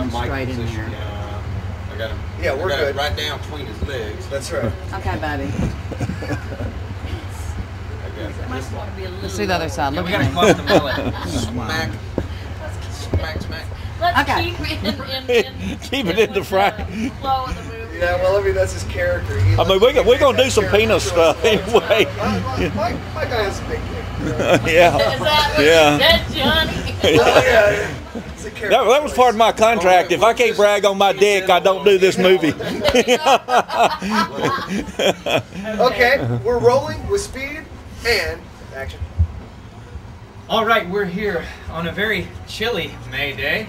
him Mike straight in position. there. I got him. Yeah, we're good. Right down between his legs. That's right. Okay, baby. Let's see the other side. Yeah, Look we at gotta me. close the mullet. Smack. Smack. Let's Okay. keep it in Keep it in the frame. flow of the movie. Yeah, well, I mean, that's his character. I mean, we're gonna do some penis stuff anyway. My guy has a big dick. Yeah. Is that what Yeah. you said, Johnny? Oh, yeah. It's a character That was part of my contract. If I can't brag on my dick, I don't do this movie. Okay, we're rolling with speed and action. All right, we're here on a very chilly May day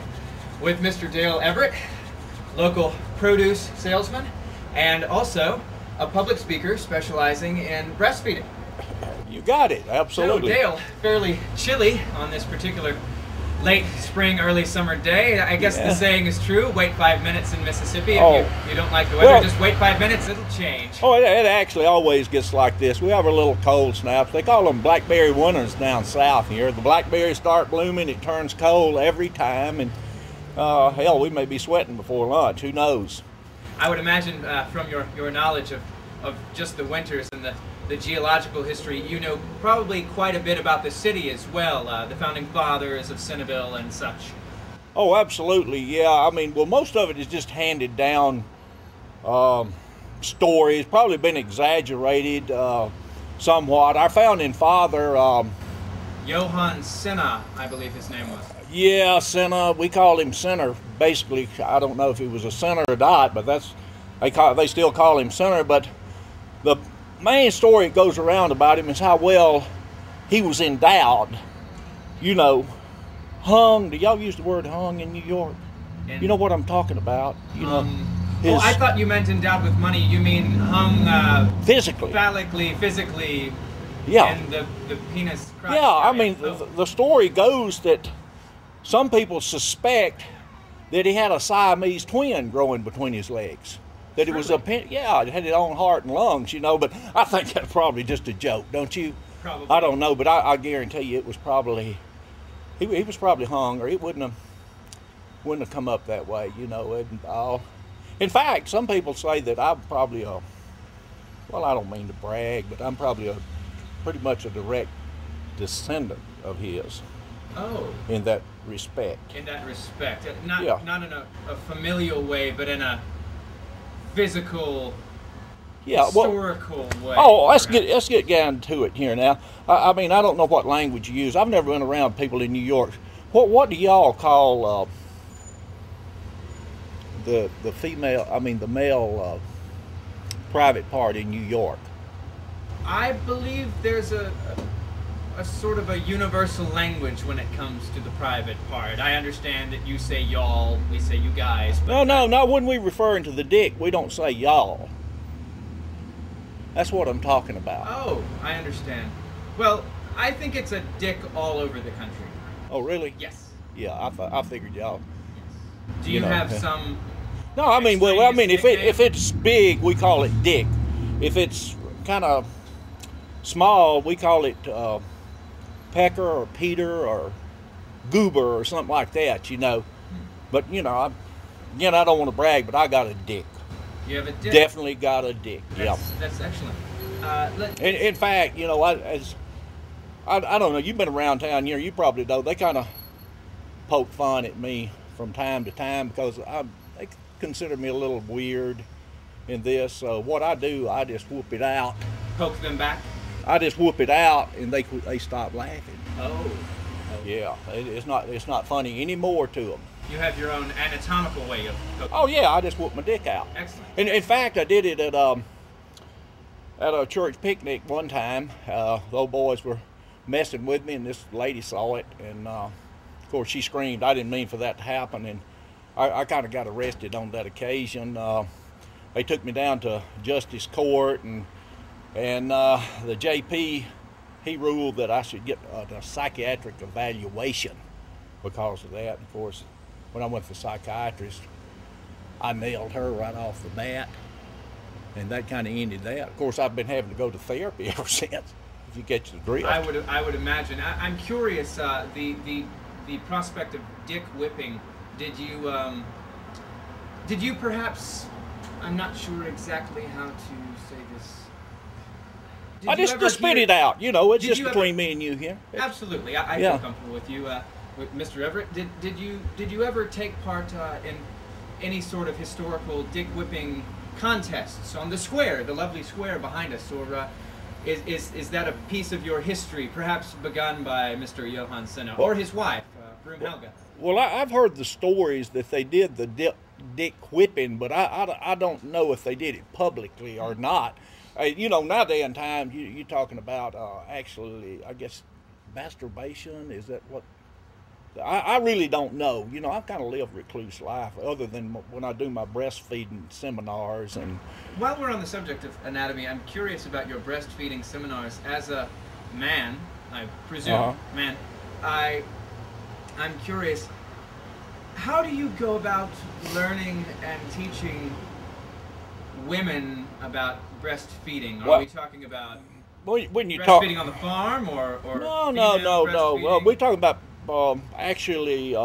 with Mr. Dale Everett, local produce salesman, and also a public speaker specializing in breastfeeding. You got it, absolutely. So, Dale, fairly chilly on this particular late spring, early summer day. I guess the saying is true. Wait 5 minutes in Mississippi. If you don't like the weather, Well, just wait 5 minutes. It'll change. Oh, it actually always gets like this. We have our little cold snaps. They call them blackberry winters down south here. The blackberries start blooming. It turns cold every time, and hell, we may be sweating before lunch. Who knows? I would imagine from your knowledge of just the winters and the geological history, you know probably quite a bit about the city as well, the founding fathers of Centerville and such. Oh, absolutely, yeah. I mean, well, most of it is just handed down stories, probably been exaggerated somewhat. Our founding father, Johann Senna, I believe his name was. yeah, Senna, we call him Sinner. Basically, I don't know if he was a sinner or not, but they still call him Sinner. But the main story that goes around about him is how well he was endowed. You know, hung. Do y'all use the word hung in New York? You know what I'm talking about. You know, I thought you meant endowed with money. You mean hung physically, phallically, physically. Yeah. And the penis. Crotch Yeah, I area. mean, the story goes that some people suspect that he had a Siamese twin growing between his legs. That it was it had its own heart and lungs, you know, but I think that's probably just a joke, don't you? Probably. I don't know, but I guarantee you it was probably, he was probably hung, or it wouldn't have come up that way, you know. And, in fact, some people say that I'm probably well, I don't mean to brag, but I'm probably pretty much a direct descendant of his. Oh. In that respect. In that respect, not in a familial way, but in a physical, historical way. Oh, let's get down to it here now. I mean, I don't know what language you use. I've never been around people in New York. What do y'all call the male private part in New York? I believe there's a sort of a universal language when it comes to the private part. I understand that you say y'all, we say you guys. But No. When we referring to the dick, we don't say y'all. That's what I'm talking about. Oh, I understand. Well, I think it's a dick all over the country. Oh, really? Yes. Yeah, I figured y'all. Yes. Do you have some? No, I mean, if it's big, we call it dick. If it's kind of small, we call it pecker or Peter or goober or something like that, you know. But you know, I don't want to brag, but I got a dick. You have a dick. Definitely got a dick. That's excellent. In fact, you know, I don't know. You've been around town here. You probably know. They kind of poke fun at me from time to time because they consider me a little weird in this. So what I do, I just whoop it out. Poke them back. I just whoop it out, and they stop laughing. Oh. Yeah, it's not funny anymore to them. You have your own anatomical way of poking. Oh yeah, I just whoop my dick out. Excellent. And in fact, I did it at a church picnic one time. The old boys were messing with me, and this lady saw it, and of course she screamed. I didn't mean for that to happen, and I kind of got arrested on that occasion. They took me down to Justice Court, and the JP, he ruled that I should get a psychiatric evaluation because of that. Of course, when I went to the psychiatrist, I nailed her right off the bat, and that kind of ended that. Of course, I've been having to go to therapy ever since, if you get the drift. I would imagine. I'm curious, the prospect of dick whipping did you perhaps? I'm not sure exactly how to say this. Did I you just ever spit hear- it out. You know, it's Did just you ever- between me and you here. Absolutely, I Yeah. feel comfortable with you, with Mr. Everett. Did you ever take part in any sort of historical dick whipping contests on the square, the lovely square behind us, or is that a piece of your history, perhaps begun by Mr. Johann Senna or his wife, Broomhelga? Well, I've heard the stories that they did the dick whipping, but I don't know if they did it publicly or not. You know, nowadays in time, you're talking about actually, I guess, masturbation. Is that what? I really don't know. You know, I've kind of lived a recluse life, other than when I do my breastfeeding seminars and. While we're on the subject of anatomy, I'm curious about your breastfeeding seminars. As a man, I presume, man, I'm curious. How do you go about learning and teaching women about breastfeeding? Are we talking about when you talk breastfeeding on the farm or no, female breastfeeding? we're talking about actually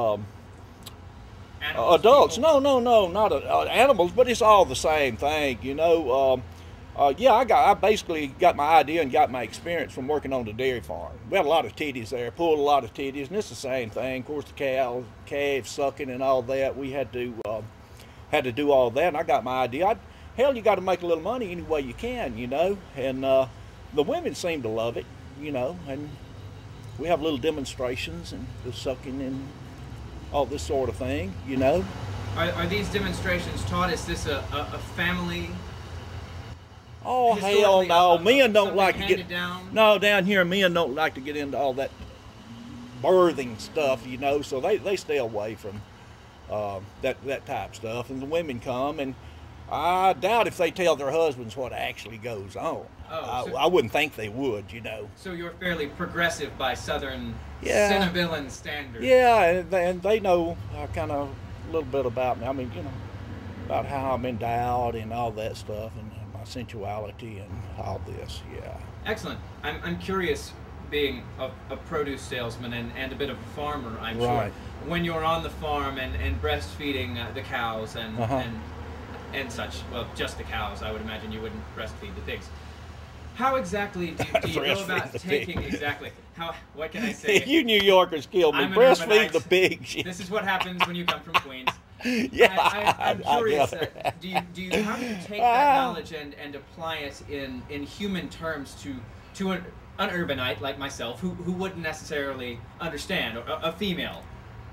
Animals, adults. people? No, not animals, but it's all the same thing. You know, yeah, I basically got my idea and got my experience from working on the dairy farm. We had a lot of titties there, pulled a lot of titties, and it's the same thing. Of course, the calves sucking and all that. We had to do all that, and I got my idea. Hell, you got to make a little money any way you can, you know. And the women seem to love it, you know. And we have little demonstrations and the sucking and all this sort of thing, you know. Are these demonstrations taught? Is this a family? Oh, hell historically, no. Men don't something like to handed get down? No, down here men don't like to get into all that birthing stuff, you know, so they stay away from that type of stuff. And the women come, and I doubt if they tell their husbands what actually goes on. Oh, so- I wouldn't think they would, you know. So you're fairly progressive by Southern Yeah. Cinnavillan standards. Yeah, and they know kind of a little bit about me. I mean, you know, about how I'm endowed and all that stuff, and my sensuality and all this, yeah. Excellent. I'm curious, being a produce salesman and a bit of a farmer, I'm Right. sure. When you're on the farm and breastfeeding the cows and such, well, just the cows, I would imagine you wouldn't breastfeed the pigs. How exactly do you go Breastfeed about the taking, pig. exactly, what can I say? You New Yorkers kill me. I'm an Breastfeed urbanite. the pigs. This is what happens when you come from Queens. Yeah, I'm curious. gather. How do you take that knowledge and apply it in human terms to an urbanite like myself who wouldn't necessarily understand, or a female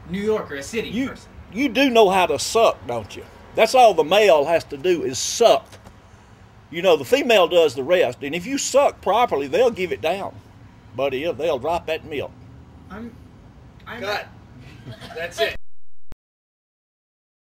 New Yorker, a city person? You do know how to suck, don't you? That's all the male has to do is suck. You know, the female does the rest, and if you suck properly, they'll give it down. Buddy, they'll drop that milk. I'm Cut. That's it.